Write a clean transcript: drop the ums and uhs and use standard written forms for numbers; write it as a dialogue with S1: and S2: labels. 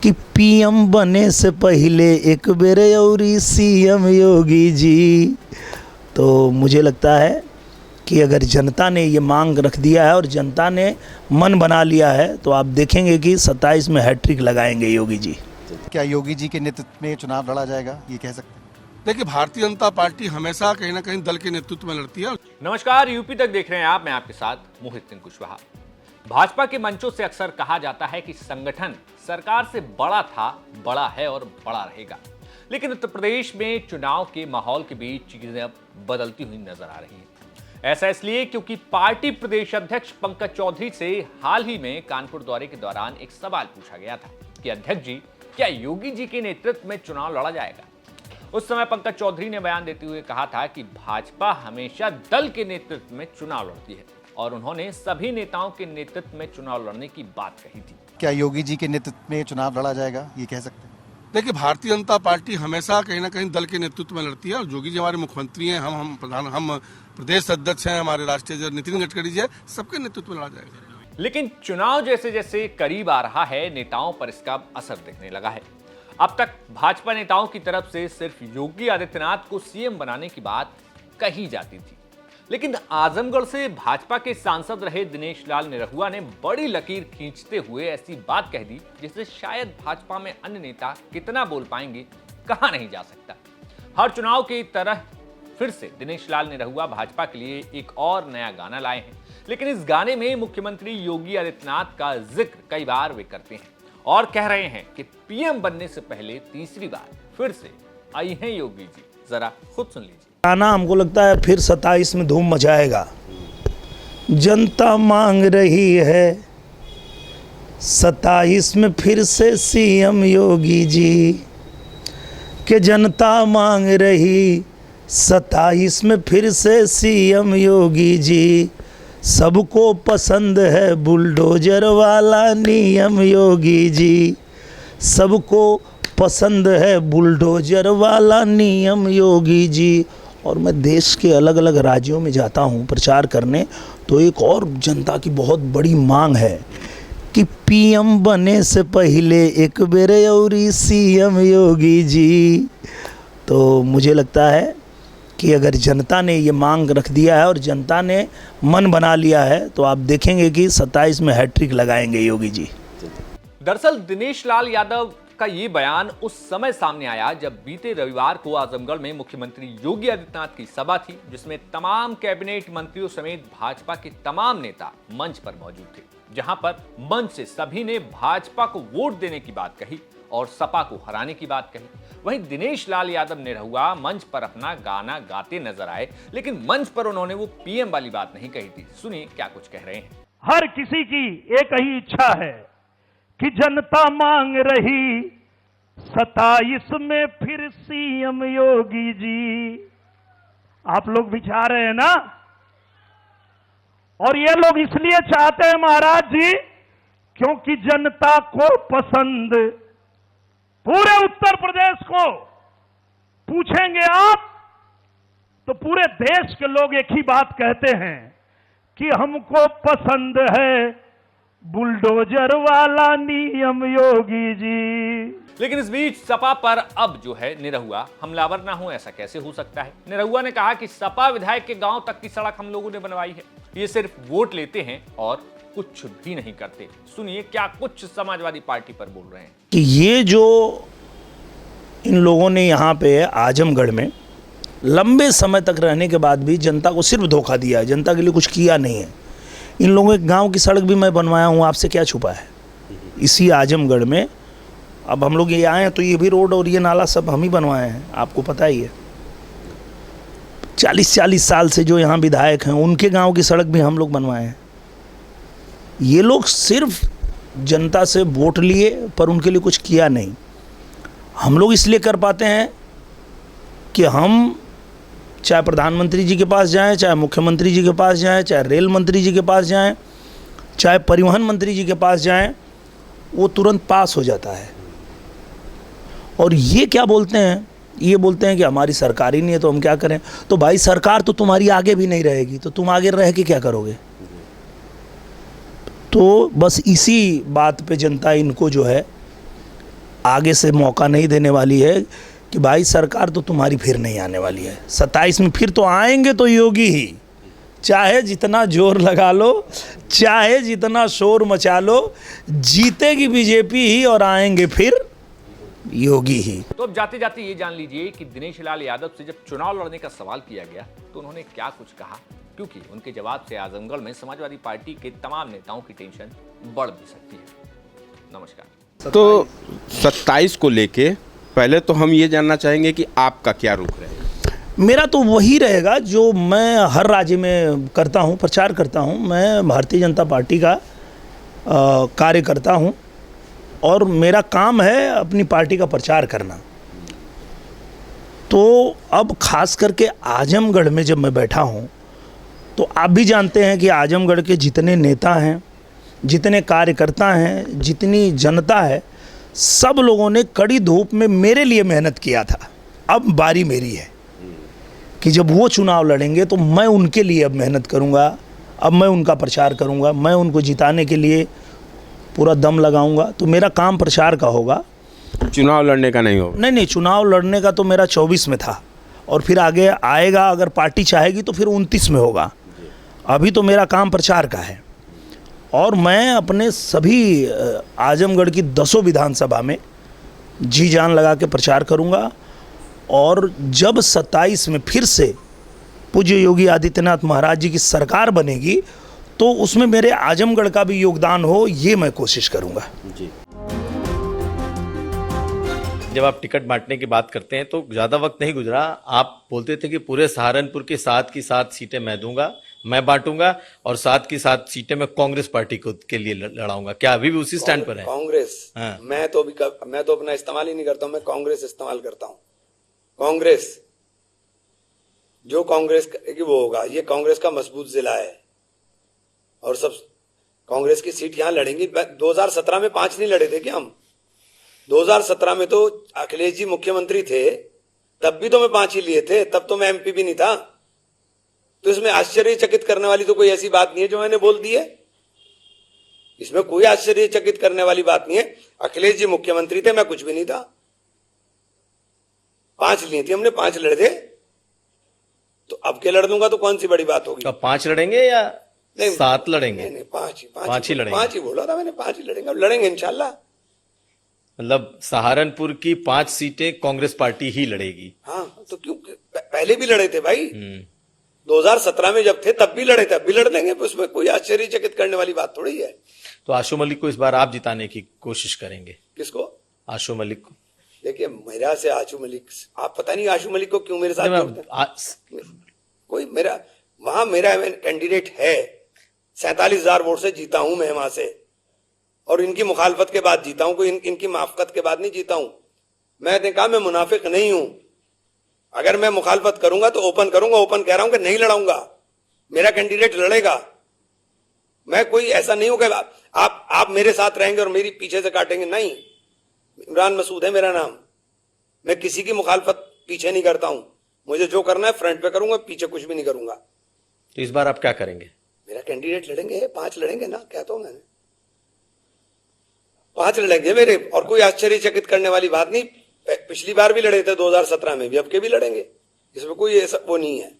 S1: कि पीएम बने से पहले एक बेर औरी सीएम योगी जी। तो मुझे लगता है कि अगर जनता ने ये मांग रख दिया है और जनता ने मन बना लिया है तो आप देखेंगे कि 27 में हैट्रिक लगाएंगे योगी जी।
S2: क्या योगी जी के नेतृत्व में चुनाव लड़ा जाएगा, ये कह सकते हैं?
S3: देखिए, भारतीय जनता पार्टी हमेशा कहीं ना कहीं दल के नेतृत्व में लड़ती है।
S4: नमस्कार, यूपी तक देख रहे हैं आप। मैं आपके साथ मोहित सिंह कुशवाहा। भाजपा के मंचों से अक्सर कहा जाता है कि संगठन सरकार से बड़ा था, बड़ा है और बड़ा रहेगा। लेकिन उत्तर प्रदेश में चुनाव के माहौल के बीच चीजें अब बदलती हुई नजर आ रही हैं। ऐसा इसलिए क्योंकि पार्टी प्रदेश अध्यक्ष पंकज चौधरी से हाल ही में कानपुर दौरे के दौरान एक सवाल पूछा गया था कि अध्यक्ष जी, क्या योगी जी के नेतृत्व में चुनाव लड़ा जाएगा। उस समय पंकज चौधरी ने बयान देते हुए कहा था कि भाजपा हमेशा दल के नेतृत्व में चुनाव लड़ती है और उन्होंने सभी नेताओं के नेतृत्व में चुनाव लड़ने की बात कही थी।
S2: क्या योगी जी के नेतृत्व में चुनाव लड़ा जाएगा, ये कह सकते हैं?
S3: देखिए, भारतीय जनता पार्टी हमेशा कहीं ना कहीं दल के नेतृत्व में लड़ती है और योगी जी हमारे मुख्यमंत्री हैं, हम प्रदेश अध्यक्ष हैं, हमारे राष्ट्रीय नितिन गडकरी जी है, सबके नेतृत्व में लड़ा जाएगा।
S4: लेकिन चुनाव जैसे जैसे करीब आ रहा है, नेताओं पर इसका असर दिखने लगा है। अब तक भाजपा नेताओं की तरफ से सिर्फ योगी आदित्यनाथ को सीएम बनाने की बात कही जाती थी, लेकिन आजमगढ़ से भाजपा के सांसद रहे दिनेश लाल निरहुआ ने बड़ी लकीर खींचते हुए ऐसी बात कह दी जिससे शायद भाजपा में अन्य नेता कितना बोल पाएंगे कहा नहीं जा सकता। हर चुनाव की तरह फिर से दिनेश लाल निरहुआ भाजपा के लिए एक और नया गाना लाए हैं, लेकिन इस गाने में मुख्यमंत्री योगी आदित्यनाथ का जिक्र कई बार वे करते हैं और कह रहे हैं कि पीएम बनने से पहले तीसरी बार फिर से आई हैं योगी जी। जरा खुद सुन लीजिए।
S1: गाना हमको लगता है फिर 27 में धूम मचाएगा। जनता मांग रही है 27 में फिर से सीएम योगी जी, कि जनता मांग रही 27 में फिर से सीएम योगी जी। सबको पसंद है बुलडोजर वाला नियम योगी जी, सबको पसंद है बुलडोजर वाला नियम योगी जी। और मैं देश के अलग अलग राज्यों में जाता हूँ प्रचार करने, तो एक और जनता की बहुत बड़ी मांग है कि पीएम बने से पहले एक बेर औरी सीएम योगी जी। तो मुझे लगता है कि अगर जनता ने ये मांग रख दिया है और जनता ने मन बना लिया है तो आप देखेंगे कि 27 में हैट्रिक लगाएंगे योगी जी।
S4: दरअसल दिनेश लाल यादव का ये बयान उस समय सामने आया जब बीते रविवार को आजमगढ़ में मुख्यमंत्री योगी आदित्यनाथ की सभा थी, जिसमें तमाम कैबिनेट मंत्रियों समेत भाजपा के तमाम नेता मंच पर मौजूद थे, जहां पर मंच से सभी ने भाजपा को वोट देने की बात कही और सपा को हराने की बात कही। वहीं दिनेश लाल यादव निरहुआ मंच पर अपना गाना गाते नजर आए, लेकिन मंच पर उन्होंने वो पीएम वाली बात नहीं कही थी। सुनिए क्या कुछ कह रहे हैं।
S5: हर किसी की एक ही इच्छा है कि जनता मांग रही 27 में फिर सीएम योगी जी। आप लोग विचार रहे हैं ना, और ये लोग इसलिए चाहते हैं महाराज जी क्योंकि जनता को पसंद, पूरे उत्तर प्रदेश को पूछेंगे आप तो पूरे देश के लोग एक ही बात कहते हैं कि हमको पसंद है बुलडोजर वाला नियम योगी जी।
S4: लेकिन इस बीच सपा पर अब जो है निरहुआ हमलावर ना हो, ऐसा कैसे हो सकता है। निरहुआ ने कहा कि सपा विधायक के गांव तक की सड़क हम लोगों ने बनवाई है, ये सिर्फ वोट लेते हैं और कुछ भी नहीं करते। सुनिए क्या कुछ समाजवादी पार्टी पर बोल रहे हैं।
S1: कि ये जो इन लोगों ने यहाँ पे आजमगढ़ में लंबे समय तक रहने के बाद भी जनता को सिर्फ धोखा दिया है, जनता के लिए कुछ किया नहीं है। इन लोगों के गांव की सड़क भी मैं बनवाया हूँ, आपसे क्या छुपा है। इसी आजमगढ़ में अब हम लोग ये आए हैं तो ये भी रोड और ये नाला सब हम ही बनवाए हैं, आपको पता ही है। 40 साल से जो यहाँ विधायक हैं उनके गांव की सड़क भी हम लोग बनवाए हैं। ये लोग सिर्फ जनता से वोट लिए पर उनके लिए कुछ किया नहीं। हम लोग इसलिए कर पाते हैं कि हम चाहे प्रधानमंत्री जी के पास जाएं, चाहे मुख्यमंत्री जी के पास जाएं, चाहे रेल मंत्री जी के पास जाएं, चाहे परिवहन मंत्री जी के पास जाएं, वो तुरंत पास हो जाता है। और ये क्या बोलते हैं, ये बोलते हैं कि हमारी सरकार ही नहीं है तो हम क्या करें। तो भाई सरकार तो तुम्हारी आगे भी नहीं रहेगी, तो तुम आगे रह के क्या करोगे। तो बस इसी बात पे जनता इनको जो है आगे से मौका नहीं देने वाली है कि भाई सरकार तो तुम्हारी फिर नहीं आने वाली है। 27 में फिर तो आएंगे तो योगी ही, चाहे जितना जोर लगा लो, चाहे जितना शोर मचा लो, जीतेगी बीजेपी ही और आएंगे फिर योगी ही।
S4: तो अब जाते जाते ये जान लीजिए कि दिनेश लाल यादव से जब चुनाव लड़ने का सवाल किया गया तो उन्होंने क्या कुछ कहा, क्योंकि उनके जवाब से आजमगढ़ में समाजवादी पार्टी के तमाम नेताओं की टेंशन बढ़ भी सकती है। नमस्कार।
S6: तो 27 को लेके पहले तो हम ये जानना चाहेंगे कि आपका क्या रुख रहेगा?
S1: मेरा तो वही रहेगा जो मैं हर राज्य में करता हूँ, प्रचार करता हूँ। मैं भारतीय जनता पार्टी का कार्य करता हूँ और मेरा काम है अपनी पार्टी का प्रचार करना। तो अब खास करके आजमगढ़ में जब मैं बैठा हूँ तो आप भी जानते हैं कि आजमगढ़ के जितने नेता हैं, जितने कार्यकर्ता हैं, जितनी जनता है, सब लोगों ने कड़ी धूप में मेरे लिए मेहनत किया था। अब बारी मेरी है कि जब वो चुनाव लड़ेंगे तो मैं उनके लिए अब मेहनत करूंगा, अब मैं उनका प्रचार करूंगा, मैं उनको जिताने के लिए पूरा दम लगाऊंगा। तो मेरा काम प्रचार का होगा,
S6: चुनाव लड़ने का नहीं होगा?
S1: नहीं, चुनाव लड़ने का तो मेरा 24 में था और फिर आगे आएगा, अगर पार्टी चाहेगी तो फिर 29 में होगा। अभी तो मेरा काम प्रचार का है और मैं अपने सभी आजमगढ़ की 10 विधानसभा में जी जान लगा के प्रचार करूंगा। और जब 27 में फिर से पूज्य योगी आदित्यनाथ महाराज जी की सरकार बनेगी तो उसमें मेरे आजमगढ़ का भी योगदान हो, ये मैं कोशिश करूंगा।
S6: जी।
S7: जब आप टिकट बांटने की बात करते हैं तो ज़्यादा वक्त नहीं गुजरा, आप बोलते थे कि पूरे सहारनपुर की 7 की 7 सीटें मैं दूंगा, मैं बांटूंगा और 7 की 7 सीटें मैं कांग्रेस पार्टी को के लिए लड़ाऊंगा। क्या अभी भी उसी स्टैंड पर है?
S8: कांग्रेस?
S7: हाँ।
S8: मैं तो अपना इस्तेमाल ही नहीं करता हूं, मैं कांग्रेस इस्तेमाल करता हूं। कांग्रेस, जो कांग्रेस की वो होगा। ये कांग्रेस का मजबूत जिला है और सब कांग्रेस की सीट यहां लड़ेंगी। 2017 में 5 नहीं लड़े थे क्या हम? 2017 में तो अखिलेश जी मुख्यमंत्री थे, तब भी तो मैं 5 ही लिए थे, तब तो मैं एमपी भी नहीं था। तो इसमें आश्चर्यचकित करने वाली तो कोई ऐसी बात नहीं है जो मैंने बोल दी है। इसमें कोई आश्चर्यचकित करने वाली बात नहीं है। अखिलेश जी मुख्यमंत्री थे, मैं कुछ भी नहीं था। 5 लिए थी हमने, 5 लड़ दे तो अब के लड़ दूंगा तो कौन सी बड़ी बात होगी?
S7: तो 5 लड़ेंगे या 7 लड़ेंगे?
S8: नहीं, 5
S7: ही लड़ेंगे।
S8: 5 ही बोला था मैंने, 5 ही लड़ेंगे। अब लड़ेंगे इंशाल्लाह।
S7: मतलब सहारनपुर की 5 सीटें कांग्रेस पार्टी ही लड़ेगी।
S8: हाँ, तो क्यों? पहले भी लड़े थे भाई, 2017 में जब थे तब भी लड़े थे, अब भी लड़ देंगे। उसमें कोई आश्चर्यचकित करने वाली बात थोड़ी है।
S7: तो आशु मलिक को इस बार आप जिताने की कोशिश करेंगे?
S8: किसको?
S7: आशु मलिक को।
S8: देखिए, मेरा से आशु मलिक, आप पता नहीं आशु मलिक को क्यों मेरे साथ जोड़ते हैं। कोई मेरा कैंडिडेट है। 47,000 वोट से जीता हूं मैं वहां से, और इनकी मुखालफत के बाद जीता हूं, कोई इनकी माफकत के बाद नहीं जीता हूं। मैंने कहा मैं मुनाफिक नहीं हूं। अगर मैं मुखालफत करूंगा तो ओपन करूंगा, ओपन कह रहा हूं कि नहीं लड़ाऊंगा, मेरा कैंडिडेट लड़ेगा। मैं कोई ऐसा नहीं हूं कि आप मेरे साथ रहेंगे और मेरी पीछे से काटेंगे, नहीं। इमरान मसूद है मेरा नाम। मैं किसी की मुखालफत पीछे नहीं करता हूं। मुझे जो करना है फ्रंट पे करूंगा, पीछे कुछ भी नहीं करूंगा।
S7: तो इस बार आप क्या करेंगे?
S8: मेरा कैंडिडेट लड़ेंगे, 5 लड़ेंगे ना, कहता हूं मैंने, 5 लड़ेंगे मेरे। और कोई आश्चर्यचकित करने वाली बात नहीं। पिछली बार भी लड़े थे 2017 में भी, अब के भी लड़ेंगे। इसमें कोई ऐसा वो नहीं है।